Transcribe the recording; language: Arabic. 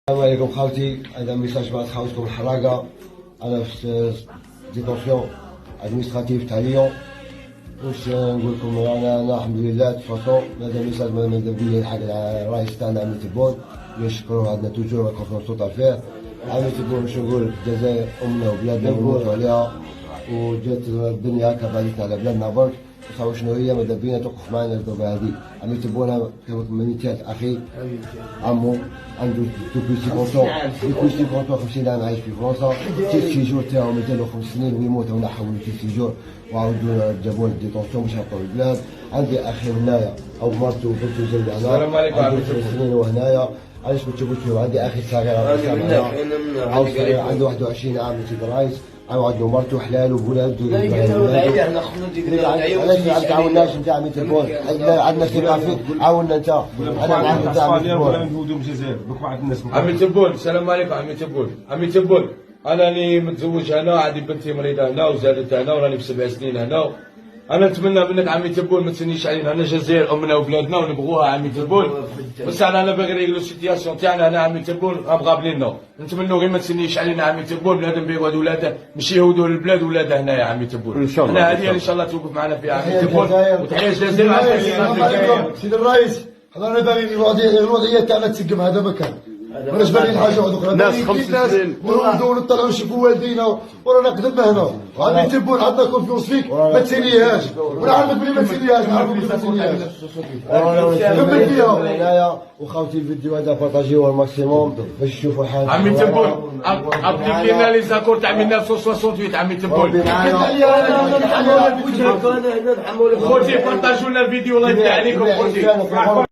السلام عليكم خاوتي. هذا ميساج بعد خاوتكم الحراقه. انا في ديتونسيون ادمنستراتيف تاع ليون. واش نقول لكم، انا الحمد لله تفاصون. هذا ميساج ماذا بيا الحق الرئيس تاعنا عمي تبون نشكروه، عندنا توجور كونفونس توتال فيه. عمي تبون واش نقول، الجزائر امنا وبلادنا ونموتوا عليها، وجات الدنيا هكا بعدتنا على بلادنا برك. صافي شنو هي ماذا بينا توقف معنا الدوبه هذه. عمي تبونا كمانيتات اخي عمو عنده دوبي 50 عام عايش في فرنسا. السيجور تاعو 205 سنين ويموت هنا، حولوا السيجور وعاودوا جابوه للديتونسيون باش يعطوا البلاد. عندي اخي هنايا او مرته وبنته زوجة هنا. السلام عليكم. عنده 3 سنين وهنايا. علاش ما تشوفوش فيه؟ عندي اخي صغير عنده 21 عام في الرايس، عنده مرته حلال وولاد. علاش ما تعاوناش انت عمي تلفون؟ عندنا ثقه فيك، عاوننا انت. انا معاك انت عمي تبون. السلام عليكم عمي تبون. انا راني متزوج هنا، عندي بنتي مريضه هنا وزادت هنا، وراني ب7 سنين هنا. انا نتمنى منك عمي تبون ما تسنيش علينا، انا جزائر امنا وبلادنا ونبغوها عمي تبون. بس انا باغي نريقلو السيتياسيون تاعنا هنا عمي تبون غابغابلينا. نتمنوا غير ما تسنيش علينا عمي تبون، بنادم بيقعد ولاده ماشي يهودوا للبلاد ولاده هنا يا عمي تبون. ان شاء الله انا هذه ان شاء الله توقف معنا فيها عمي تبون. وتحية الجزائر. سيدي الرئيس، حنا دايرين الوضعيه تاعنا تسقم هذا مكان. ماناش باغيين حاجه واحده. ناس 5 سنين ونولدوا ونطلعوا نشوفوا والدينا ورانا قدمنا هنا. عمي تبون عندنا كونفيونس فيك، ما تسينيهاش. ونعلمك بلي ما تسينيهاش، نعرفوا بلي ما تسينيهاش. كمل فيها. هنايا وخاوتي الفيديو هذا بارطاجيوه الماكسيموم باش تشوفوا الحال. عمي تبون ابليك لنا لي زاكور تاع 1968 عمي تبون. خوتي بارطاجوا لنا الفيديو، الله يفتح عليكم خوتي.